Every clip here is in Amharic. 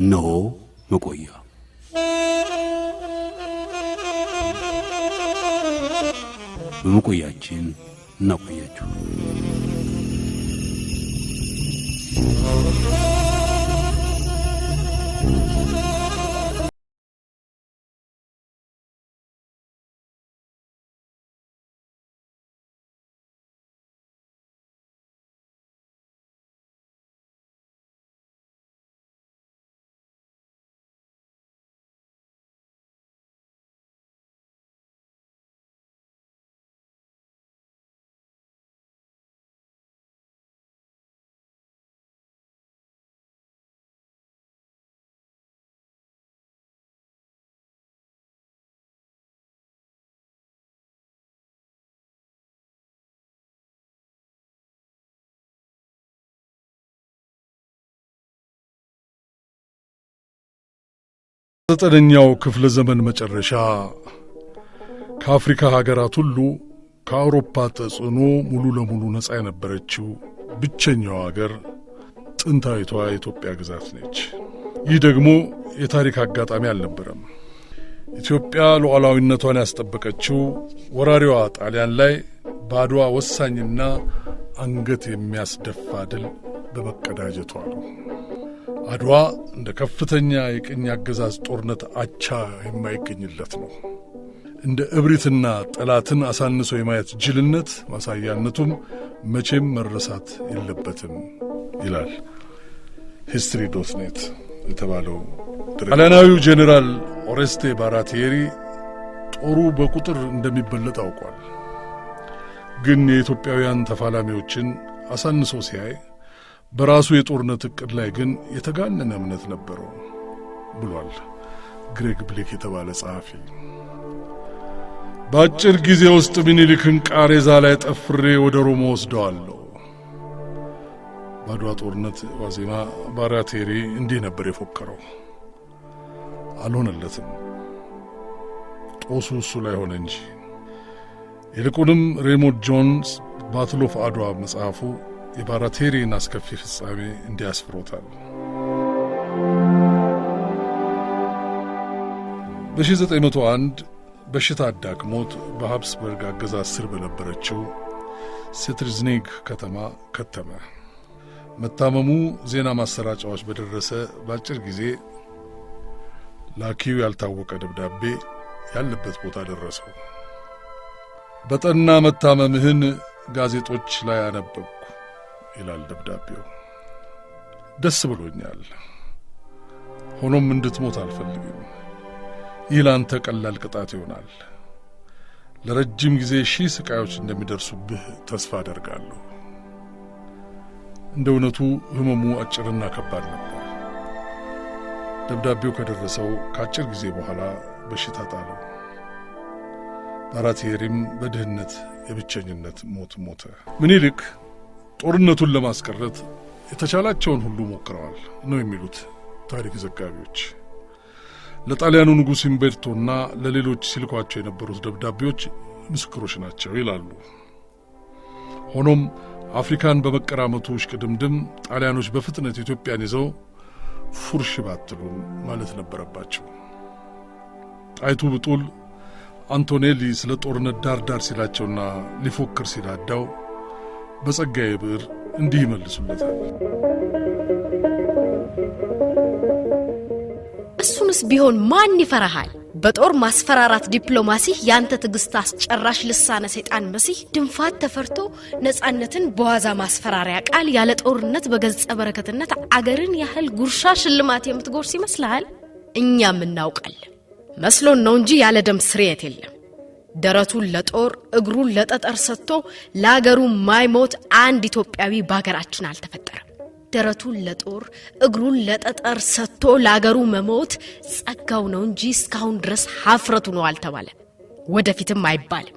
ነው መቆያ በመቆያችን እናቆያችሁ። ዘጠነኛው ክፍለ ዘመን መጨረሻ ከአፍሪካ ሀገራት ሁሉ ከአውሮፓ ተጽዕኖ ሙሉ ለሙሉ ነፃ የነበረችው ብቸኛው ሀገር ጥንታዊቷ የኢትዮጵያ ግዛት ነች። ይህ ደግሞ የታሪክ አጋጣሚ አልነበረም። ኢትዮጵያ ሉዓላዊነቷን ያስጠበቀችው ወራሪዋ ጣሊያን ላይ በአድዋ ወሳኝና አንገት የሚያስደፋ ድል በመቀዳጀቷ ነው። አድዋ እንደ ከፍተኛ የቅኝ አገዛዝ ጦርነት አቻ የማይገኝለት ነው። እንደ እብሪትና ጠላትን አሳንሶ የማየት ጅልነት ማሳያነቱም መቼም መረሳት የለበትም ይላል history.net የተባለው ጣሊያናዊው ጄኔራል ኦሬስቴ ባራቴሪ ጦሩ በቁጥር እንደሚበለጥ አውቋል። ግን የኢትዮጵያውያን ተፋላሚዎችን አሳንሶ ሲያይ በራሱ የጦርነት እቅድ ላይ ግን የተጋነነ እምነት ነበረው ብሏል ግሬግ ብሌክ የተባለ ጸሐፊ። በአጭር ጊዜ ውስጥ ምኒልክን ቃሬዛ ላይ ጠፍሬ ወደ ሮማ ወስደዋለሁ። በአድዋ ጦርነት ዋዜማ ባራቴሪ እንዲህ ነበር የፎከረው። አልሆነለትም። ጦሱ እሱ ላይ ሆነ እንጂ። ይልቁንም ሬሞንድ ጆንስ ባትል ኦፍ አድዋ መጽሐፉ የባራቴሪን አስከፊ ፍጻሜ እንዲያስፍሮታል። በ1901 በሽታ አዳክሞት በሃብስበርግ አገዛዝ ስር በነበረችው ሴትርዝኒግ ከተማ ከተመ። መታመሙ ዜና ማሰራጫዎች በደረሰ በአጭር ጊዜ ላኪው ያልታወቀ ደብዳቤ ያለበት ቦታ ደረሰው። በጠና መታመምህን ጋዜጦች ላይ አነበብኩ ይላል ደብዳቤው። ደስ ብሎኛል። ሆኖም እንድትሞት አልፈልግም። ይህ ላንተ ቀላል ቅጣት ይሆናል። ለረጅም ጊዜ ሺህ ስቃዮች እንደሚደርሱብህ ተስፋ አደርጋለሁ። እንደ እውነቱ ህመሙ አጭርና ከባድ ነበር። ደብዳቤው ከደረሰው ከአጭር ጊዜ በኋላ በሽታ ጣለው። ባራቴሪም በድህነት የብቸኝነት ሞት ሞተ። ምኒልክ ጦርነቱን ለማስቀረት የተቻላቸውን ሁሉ ሞክረዋል ነው የሚሉት ታሪክ ዘጋቢዎች። ለጣሊያኑ ንጉሥ ኢምቤርቶና ለሌሎች ሲልኳቸው የነበሩት ደብዳቤዎች ምስክሮች ናቸው ይላሉ። ሆኖም አፍሪካን በመቀራመቱ እሽቅድምድም ጣሊያኖች በፍጥነት ኢትዮጵያን ይዘው ፉርሽ ባትሉን ማለት ነበረባቸው። ጣይቱ ብጡል አንቶኔሊ ስለ ጦርነት ዳር ሲላቸውና ሊፎክር ሲላዳው በጸጋዬ ብዕር እንዲህ ይመልሱለታል። እሱንስ ቢሆን ማን ይፈራሃል? በጦር ማስፈራራት ዲፕሎማሲ ያንተ ትዕግስት አስጨራሽ ልሳነ ሰይጣን መሲህ ድንፋት ተፈርቶ ነጻነትን በዋዛ ማስፈራሪያ ቃል ያለ ጦርነት በገጸ በረከትነት አገርን ያህል ጉርሻ ሽልማት የምትጎርስ ይመስልሃል? እኛም እናውቃለን መስሎን ነው እንጂ ያለ ደም ስርየት የለም። ደረቱን ለጦር እግሩን ለጠጠር ሰጥቶ ለአገሩ ማይሞት አንድ ኢትዮጵያዊ በአገራችን አልተፈጠረም። ደረቱን ለጦር እግሩን ለጠጠር ሰጥቶ ለአገሩ መሞት ጸጋው ነው እንጂ እስካሁን ድረስ ሀፍረቱ ነው አልተባለ፣ ወደፊትም አይባልም።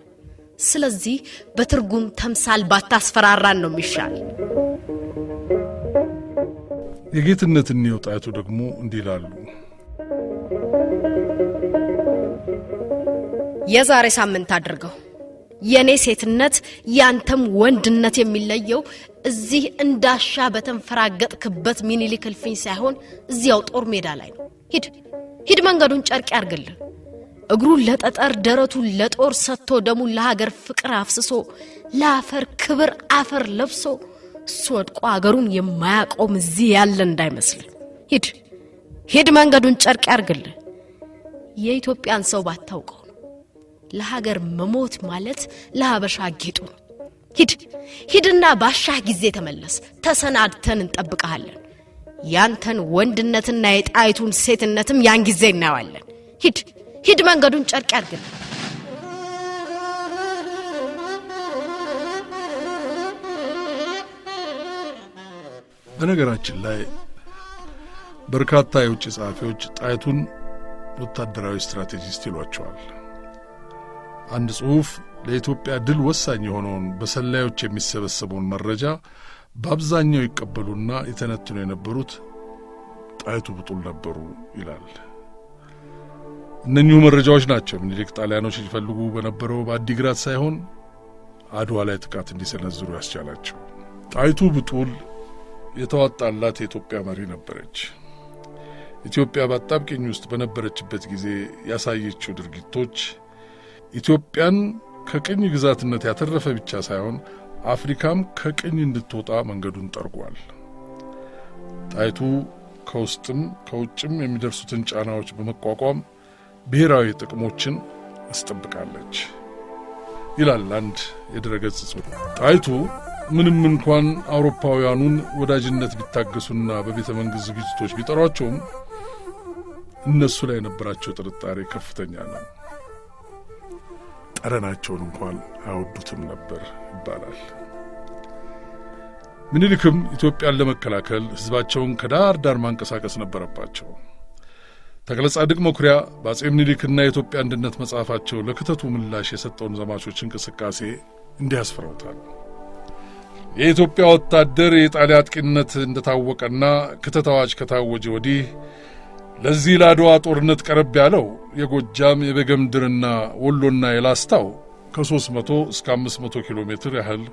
ስለዚህ በትርጉም ተምሳል ባታስፈራራን ነው የሚሻል። የጌትነት እኒው ጣይቱ ደግሞ እንዲህ ይላሉ። የዛሬ ሳምንት አድርገው የኔ ሴትነት ያንተም ወንድነት የሚለየው እዚህ እንዳሻ በተንፈራገጥክበት ሚኒሊክ እልፍኝ ሳይሆን እዚያው ጦር ሜዳ ላይ ነው። ሂድ መንገዱን ጨርቅ ያርግልህ። እግሩን ለጠጠር ደረቱን ለጦር ሰጥቶ ደሙን ለሀገር ፍቅር አፍስሶ ለአፈር ክብር አፈር ለብሶ እሱ ወድቆ አገሩን የማያቆም እዚህ ያለ እንዳይመስል። ሂድ መንገዱን ጨርቅ ያርግልህ። የኢትዮጵያን ሰው ባታውቀው ለሀገር መሞት ማለት ለሀበሻ ጌጡ ነው። ሂድና ባሻህ ጊዜ ተመለስ። ተሰናድተን እንጠብቀሃለን። ያንተን ወንድነትና የጣይቱን ሴትነትም ያን ጊዜ እናያለን። ሂድ መንገዱን ጨርቅ ያርግልህ። በነገራችን ላይ በርካታ የውጭ ጸሐፊዎች ጣይቱን ወታደራዊ ስትራቴጂስት ይሏቸዋል። አንድ ጽሑፍ ለኢትዮጵያ ድል ወሳኝ የሆነውን በሰላዮች የሚሰበሰበውን መረጃ በአብዛኛው ይቀበሉና የተነትኑ የነበሩት ጣይቱ ብጡል ነበሩ ይላል። እነኚሁ መረጃዎች ናቸው ምኒልክ ጣሊያኖች ይፈልጉ በነበረው በአዲግራት ሳይሆን አድዋ ላይ ጥቃት እንዲሰነዝሩ ያስቻላቸው። ጣይቱ ብጡል የተዋጣላት የኢትዮጵያ መሪ ነበረች። ኢትዮጵያ በአጣብቂኝ ውስጥ በነበረችበት ጊዜ ያሳየችው ድርጊቶች ኢትዮጵያን ከቅኝ ግዛትነት ያተረፈ ብቻ ሳይሆን አፍሪካም ከቅኝ እንድትወጣ መንገዱን ጠርጓል። ጣይቱ ከውስጥም ከውጭም የሚደርሱትን ጫናዎች በመቋቋም ብሔራዊ ጥቅሞችን አስጠብቃለች ይላል አንድ የድረገጽ ጽሑፍ። ጣይቱ ምንም እንኳን አውሮፓውያኑን ወዳጅነት ቢታገሱና በቤተ መንግስት ዝግጅቶች ቢጠሯቸውም እነሱ ላይ የነበራቸው ጥርጣሬ ከፍተኛ ነው። ጠረናቸውን እንኳን አይወዱትም ነበር ይባላል። ምኒልክም ኢትዮጵያን ለመከላከል ህዝባቸውን ከዳር ዳር ማንቀሳቀስ ነበረባቸው። ተክለጻድቅ መኩሪያ በአጼ ምኒልክና የኢትዮጵያ አንድነት መጽሐፋቸው ለክተቱ ምላሽ የሰጠውን ዘማቾች እንቅስቃሴ እንዲህ አስፍረውታል። የኢትዮጵያ ወታደር የጣሊያን አጥቂነት እንደታወቀና ክተት አዋጅ ከታወጀ ወዲህ ለዚህ ለአድዋ ጦርነት ቀረብ ያለው የጎጃም የበጌምድርና ወሎና የላስታው ከ300 እስከ 500 ኪሎ ሜትር ያህል፣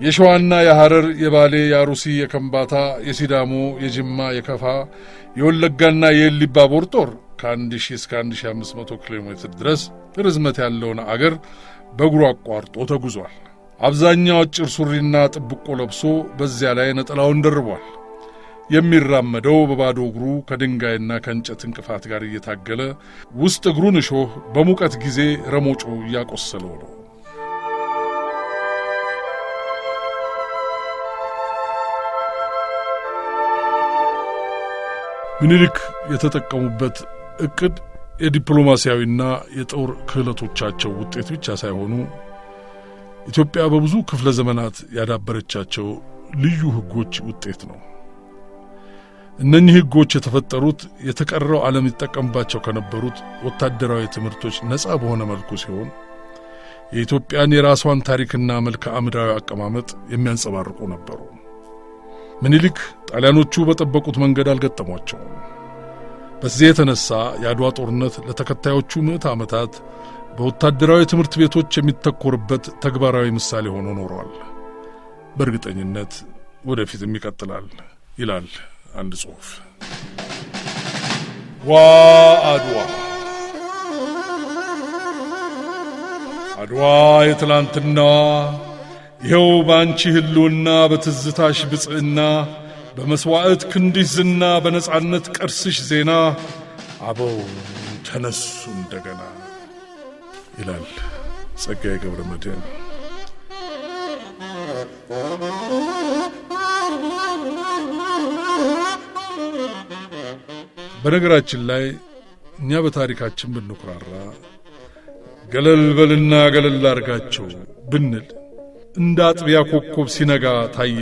የሸዋና የሐረር የባሌ የአሩሲ የከምባታ የሲዳሞ የጅማ የከፋ የወለጋና የኢሉባቦር ጦር ከ1000 እስከ 1500 ኪሎ ሜትር ድረስ ርዝመት ያለውን አገር በእግሩ አቋርጦ ተጉዟል። አብዛኛው አጭር ሱሪና ጥብቆ ለብሶ በዚያ ላይ ነጠላውን ደርቧል። የሚራመደው በባዶ እግሩ ከድንጋይና ከእንጨት እንቅፋት ጋር እየታገለ ውስጥ እግሩን እሾህ በሙቀት ጊዜ ረሞጮ እያቆሰለው ነው። ምኒልክ የተጠቀሙበት እቅድ የዲፕሎማሲያዊና የጦር ክህለቶቻቸው ውጤት ብቻ ሳይሆኑ ኢትዮጵያ በብዙ ክፍለ ዘመናት ያዳበረቻቸው ልዩ ሕጎች ውጤት ነው። እነኚህ ሕጎች የተፈጠሩት የተቀረው ዓለም ይጠቀምባቸው ከነበሩት ወታደራዊ ትምህርቶች ነፃ በሆነ መልኩ ሲሆን የኢትዮጵያን የራሷን ታሪክና መልክዓ ምድራዊ አቀማመጥ የሚያንጸባርቁ ነበሩ። ምኒልክ ጣሊያኖቹ በጠበቁት መንገድ አልገጠሟቸውም። በዚህ የተነሳ የአድዋ ጦርነት ለተከታዮቹ ምዕት ዓመታት በወታደራዊ ትምህርት ቤቶች የሚተኮርበት ተግባራዊ ምሳሌ ሆኖ ኖሯል። በእርግጠኝነት ወደፊትም ይቀጥላል ይላል አንድ ጽሑፍ። ዋ አድዋ አድዋ የትላንትናዋ ይኸው ባንቺ ህልውና በትዝታሽ ብጽዕና በመስዋዕት ክንዲሽ ዝና በነጻነት ቀርስሽ ዜና አበው ተነሱ እንደገና ይላል ጸጋዬ ገብረ መድኅን። በነገራችን ላይ እኛ በታሪካችን ብንኩራራ ገለል በልና ገለል አርጋቸው ብንል እንደ አጥቢያ ኮከብ ሲነጋ ታየ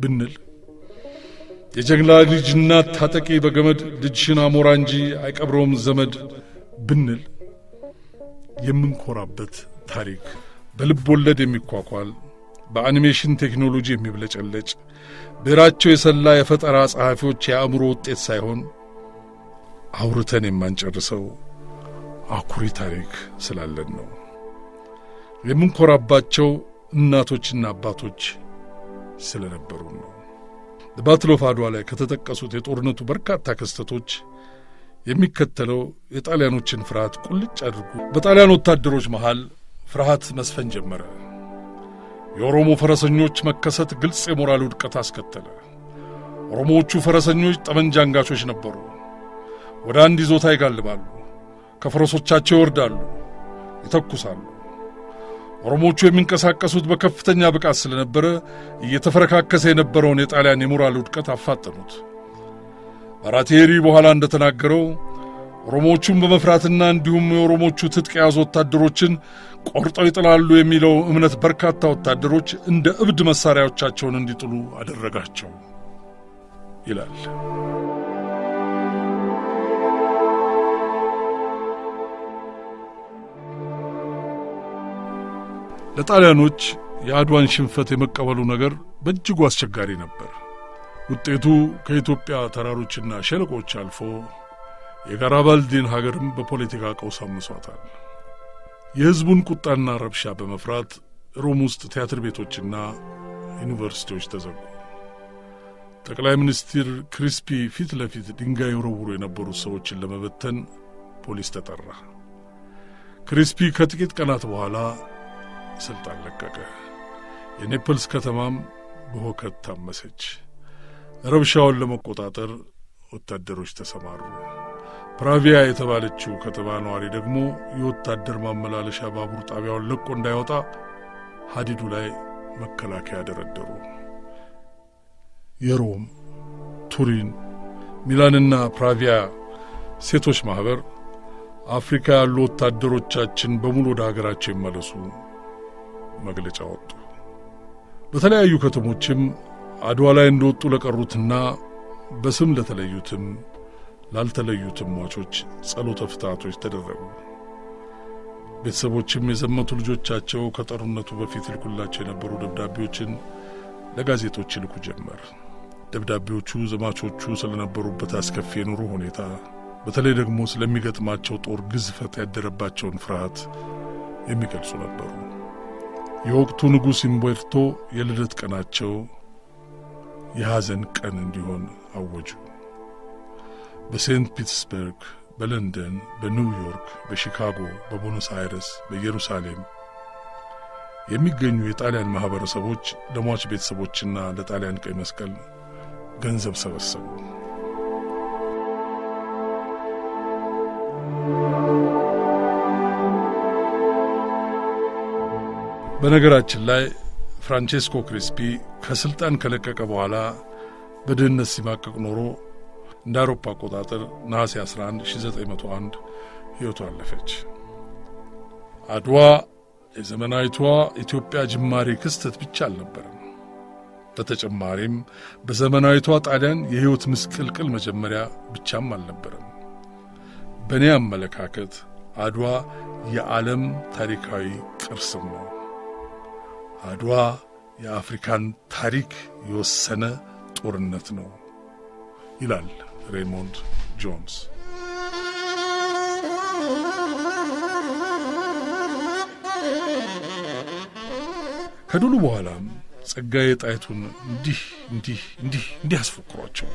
ብንል የጀግና ልጅ እናት ታጠቂ በገመድ ልጅሽን አሞራ እንጂ አይቀብረውም ዘመድ ብንል የምንኮራበት ታሪክ በልብ ወለድ የሚኳኳል በአኒሜሽን ቴክኖሎጂ የሚብለጨለጭ ብዕራቸው የሰላ የፈጠራ ጸሐፊዎች የአእምሮ ውጤት ሳይሆን አውርተን የማንጨርሰው አኩሪ ታሪክ ስላለን ነው። የምንኮራባቸው እናቶችና አባቶች ስለነበሩ ነው። በባትል ኦፍ አድዋ ላይ ከተጠቀሱት የጦርነቱ በርካታ ክስተቶች የሚከተለው የጣሊያኖችን ፍርሃት ቁልጭ አድርጎ በጣሊያን ወታደሮች መሃል ፍርሃት መስፈን ጀመረ። የኦሮሞ ፈረሰኞች መከሰት ግልጽ የሞራል ውድቀት አስከተለ። ኦሮሞዎቹ ፈረሰኞች ጠመንጃ አንጋቾች ነበሩ። ወደ አንድ ይዞታ ይጋልባሉ፣ ከፈረሶቻቸው ይወርዳሉ፣ ይተኩሳሉ። ኦሮሞዎቹ የሚንቀሳቀሱት በከፍተኛ ብቃት ስለነበረ እየተፈረካከሰ የነበረውን የጣሊያን የሞራል ውድቀት አፋጠኑት። ባራቴሪ በኋላ እንደተናገረው ኦሮሞዎቹን በመፍራትና እንዲሁም የኦሮሞዎቹ ትጥቅ የያዙ ወታደሮችን ቆርጠው ይጥላሉ የሚለው እምነት በርካታ ወታደሮች እንደ እብድ መሳሪያዎቻቸውን እንዲጥሉ አደረጋቸው ይላል። ለጣሊያኖች የአድዋን ሽንፈት የመቀበሉ ነገር በእጅጉ አስቸጋሪ ነበር። ውጤቱ ከኢትዮጵያ ተራሮችና ሸለቆች አልፎ የጋራባልዲን ሀገርም በፖለቲካ ቀውስ አምሷታል። የሕዝቡን ቁጣና ረብሻ በመፍራት ሮም ውስጥ ቲያትር ቤቶችና ዩኒቨርሲቲዎች ተዘጉ። ጠቅላይ ሚኒስትር ክሪስፒ ፊት ለፊት ድንጋይ ይወረውሩ የነበሩት ሰዎችን ለመበተን ፖሊስ ተጠራ። ክሪስፒ ከጥቂት ቀናት በኋላ ስልጣን ለቀቀ። የኔፕልስ ከተማም በሁከት ታመሰች። ረብሻውን ለመቆጣጠር ወታደሮች ተሰማሩ። ፕራቪያ የተባለችው ከተማ ነዋሪ ደግሞ የወታደር ማመላለሻ ባቡር ጣቢያውን ለቆ እንዳይወጣ ሀዲዱ ላይ መከላከያ ደረደሩ። የሮም፣ ቱሪን፣ ሚላንና ፕራቪያ ሴቶች ማህበር አፍሪካ ያሉ ወታደሮቻችን በሙሉ ወደ ሀገራቸው ይመለሱ መግለጫ ወጡ። በተለያዩ ከተሞችም አድዋ ላይ እንደወጡ ለቀሩትና በስም ለተለዩትም ላልተለዩትም ሟቾች ጸሎተ ፍትሐቶች ተደረጉ። ቤተሰቦችም የዘመቱ ልጆቻቸው ከጦርነቱ በፊት ይልኩላቸው የነበሩ ደብዳቤዎችን ለጋዜጦች ይልኩ ጀመር። ደብዳቤዎቹ ዘማቾቹ ስለነበሩበት አስከፊ የኑሮ ሁኔታ፣ በተለይ ደግሞ ስለሚገጥማቸው ጦር ግዝፈት ያደረባቸውን ፍርሃት የሚገልጹ ነበሩ። የወቅቱ ንጉሥ ኢምቤርቶ የልደት ቀናቸው የሐዘን ቀን እንዲሆን አወጁ። በሴንት ፒተርስበርግ፣ በለንደን፣ በኒውዮርክ፣ በሺካጎ፣ በቦኖስ አይረስ፣ በኢየሩሳሌም የሚገኙ የጣሊያን ማህበረሰቦች ለሟች ቤተሰቦችና ለጣሊያን ቀይ መስቀል ገንዘብ ሰበሰቡ። በነገራችን ላይ ፍራንቼስኮ ክሪስፒ ከስልጣን ከለቀቀ በኋላ በድህነት ሲማቀቅ ኖሮ እንደ አውሮፓ አቆጣጠር ነሐሴ 11 1901 ሕይወቱ አለፈች። አድዋ የዘመናዊቷ ኢትዮጵያ ጅማሬ ክስተት ብቻ አልነበረም። በተጨማሪም በዘመናዊቷ ጣሊያን የሕይወት ምስቅልቅል መጀመሪያ ብቻም አልነበረም። በእኔ አመለካከት አድዋ የዓለም ታሪካዊ ቅርስም ነው። አድዋ የአፍሪካን ታሪክ የወሰነ ጦርነት ነው ይላል ሬይሞንድ ጆንስ። ከድሉ በኋላም ጸጋዬ ጣይቱን እንዲህ አስፎክሯቸው።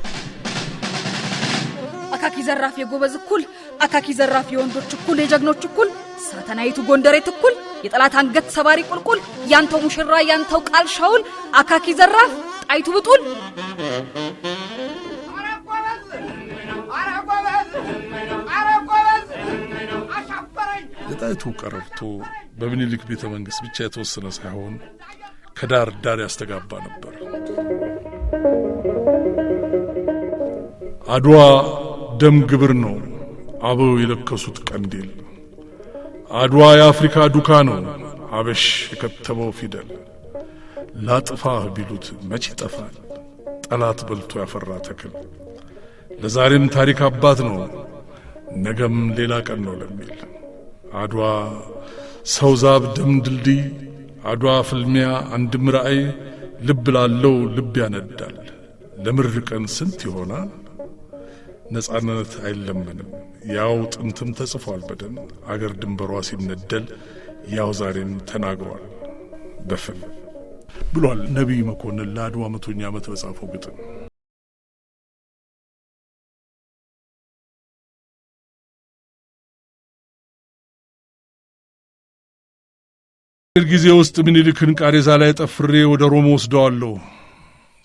አካኪ ዘራፍ የጎበዝ እኩል፣ አካኪ ዘራፍ የወንዶች እኩል፣ የጀግኖች እኩል፣ ሳተናይቱ ጎንደሬት እኩል፣ የጠላት አንገት ሰባሪ ቁልቁል፣ ያንተው ሙሽራ ያንተው ቃል ሻውል፣ አካኪ ዘራፍ ጣይቱ ብጡል። የጣይቱ ቀረርቶ በምኒልክ ቤተ መንግሥት ብቻ የተወሰነ ሳይሆን ከዳር ዳር ያስተጋባ ነበር። አድዋ ደም ግብር ነው አበው የለከሱት ቀንዲል፣ አድዋ የአፍሪካ ዱካ ነው አበሽ የከተበው ፊደል። ላጥፋህ ቢሉት መች ይጠፋል ጠላት በልቶ ያፈራ ተክል። ለዛሬም ታሪክ አባት ነው ነገም ሌላ ቀን ነው ለሚል አድዋ ሰው ዛብ ደም ድልድይ፣ አድዋ ፍልሚያ አንድም ራእይ፣ ልብ ላለው ልብ ያነዳል ለምር ቀን ስንት ይሆናል። ነጻነት አይለመንም ያው ጥንትም ተጽፏል በደም አገር ድንበሯ ሲነደል ያው ዛሬም ተናግሯል በፍም ብሏል ነቢይ መኮንን ለአድዋ 100ኛ ዓመት በጻፈው ግጥም። ጊዜ ውስጥ ምኒልክን ቃሬዛ ላይ ጠፍሬ ወደ ሮም ወስደዋለሁ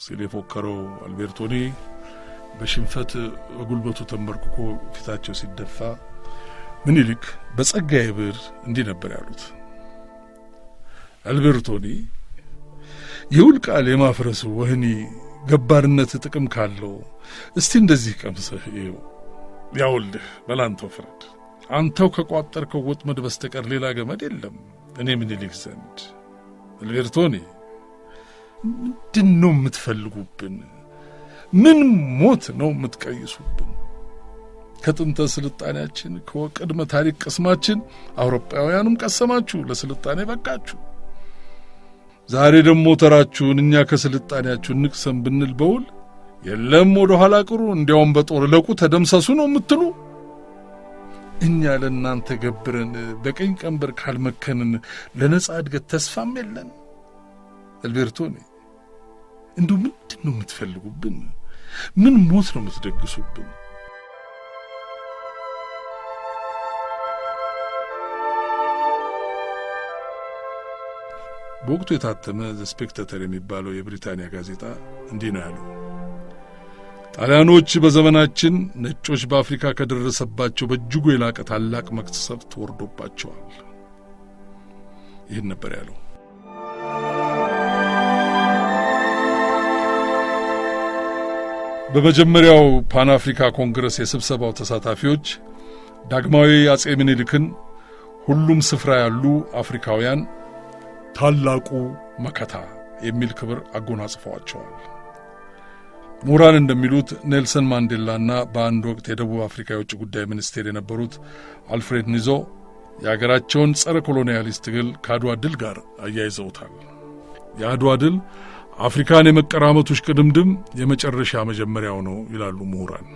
ሲል የፎከረው አልቤርቶኒ በሽንፈት በጉልበቱ ተንበርክኮ ፊታቸው ሲደፋ ምኒልክ በጸጋዬ ብዕር እንዲህ ነበር ያሉት። አልቤርቶኒ የውል ቃል የማፍረስ ወህኒ ገባርነት ጥቅም ካለው እስቲ እንደዚህ ቀምሰህ ይው ያውልህ በላንተው ፍረድ። አንተው ከቋጠርከው ወጥመድ በስተቀር ሌላ ገመድ የለም እኔ ምኒልክ ዘንድ። አልቤርቶኒ ምንድነው የምትፈልጉብን? ምን ሞት ነው የምትቀይሱብን? ከጥንተ ስልጣኔያችን ከቅድመ ታሪክ ቅስማችን አውሮፓውያንም ቀሰማችሁ፣ ለስልጣኔ በቃችሁ። ዛሬ ደግሞ ተራችሁን እኛ ከስልጣኔያችሁ ንቅሰም ብንል በውል የለም ወደ ኋላ ቅሩ፣ እንዲያውም በጦር ለቁ ተደምሰሱ ነው የምትሉ። እኛ ለእናንተ ገብረን በቀኝ ቀንበር ካልመከንን ለነጻ እድገት ተስፋም የለን። አልቤርቶኒ እንደው ምንድን ነው የምትፈልጉብን? ምን ሞት ነው የምትደግሱብን? በወቅቱ የታተመ ዘ ስፔክታተር የሚባለው የብሪታንያ ጋዜጣ እንዲህ ነው ያለው። ጣሊያኖች በዘመናችን ነጮች በአፍሪካ ከደረሰባቸው በእጅጉ የላቀ ታላቅ መቅሰፍት ወርዶባቸዋል። ይህን ነበር ያለው። በመጀመሪያው ፓን አፍሪካ ኮንግረስ የስብሰባው ተሳታፊዎች ዳግማዊ አጼ ምኒልክን ሁሉም ስፍራ ያሉ አፍሪካውያን ታላቁ መከታ የሚል ክብር አጎናጽፈዋቸዋል። ምሁራን እንደሚሉት ኔልሰን ማንዴላና በአንድ ወቅት የደቡብ አፍሪካ የውጭ ጉዳይ ሚኒስቴር የነበሩት አልፍሬድ ኒዞ የአገራቸውን ጸረ ኮሎኒያሊስት ትግል ከአድዋ ድል ጋር አያይዘውታል። የአድዋ ድል አፍሪካን የመቀራመቱ ሽቅድምድም የመጨረሻ መጀመሪያው ነው ይላሉ ምሁራን።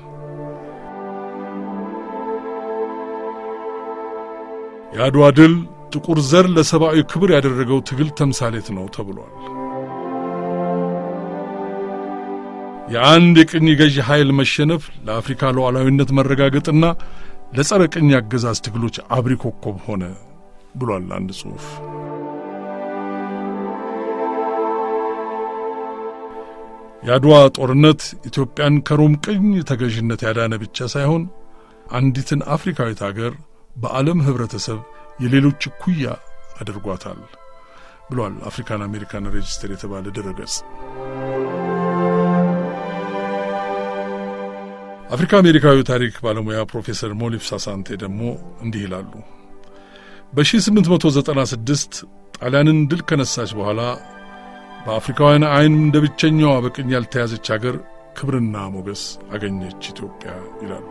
የአድዋ ድል ጥቁር ዘር ለሰብአዊ ክብር ያደረገው ትግል ተምሳሌት ነው ተብሏል። የአንድ የቅኝ ገዢ ኃይል መሸነፍ ለአፍሪካ ሉዓላዊነት መረጋገጥና ለጸረ ቅኝ አገዛዝ ትግሎች አብሪ ኮከብ ሆነ ብሏል አንድ ጽሑፍ። የአድዋ ጦርነት ኢትዮጵያን ከሮም ቅኝ ተገዥነት ያዳነ ብቻ ሳይሆን አንዲትን አፍሪካዊት አገር በዓለም ህብረተሰብ የሌሎች እኩያ አድርጓታል ብሏል አፍሪካን አሜሪካን ሬጅስተር የተባለ ድረገጽ። አፍሪካ አሜሪካዊ ታሪክ ባለሙያ ፕሮፌሰር ሞሊፍ ሳሳንቴ ደግሞ እንዲህ ይላሉ። በ1896 ጣሊያንን ድል ከነሳች በኋላ በአፍሪካውያን አይን እንደ ብቸኛዋ በቅኝ ያልተያዘች አገር ክብርና ሞገስ አገኘች ኢትዮጵያ ይላሉ።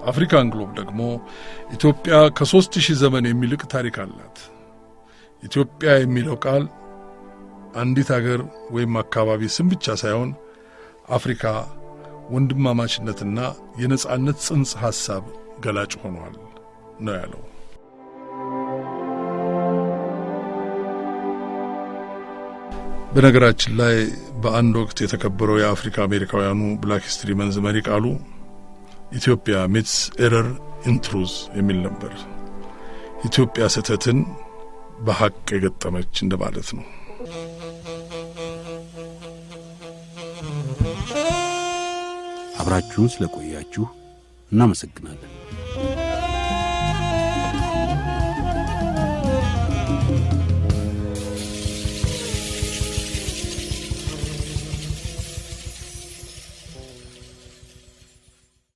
አፍሪካን ግሎብ ደግሞ ኢትዮጵያ ከ3000 ዘመን የሚልቅ ታሪክ አላት። ኢትዮጵያ የሚለው ቃል አንዲት አገር ወይም አካባቢ ስም ብቻ ሳይሆን አፍሪካ ወንድማማችነትና የነጻነት ጽንሰ ሐሳብ ገላጭ ሆኗል ነው ያለው። በነገራችን ላይ በአንድ ወቅት የተከበረው የአፍሪካ አሜሪካውያኑ ብላክ ሂስትሪ መንዝ መሪ ቃሉ ኢትዮጵያ ሚትስ ኤረር ኢን ትሩዝ የሚል ነበር። ኢትዮጵያ ስህተትን በሐቅ የገጠመች እንደማለት ነው። አብራችሁን ስለቆያችሁ እናመሰግናለን።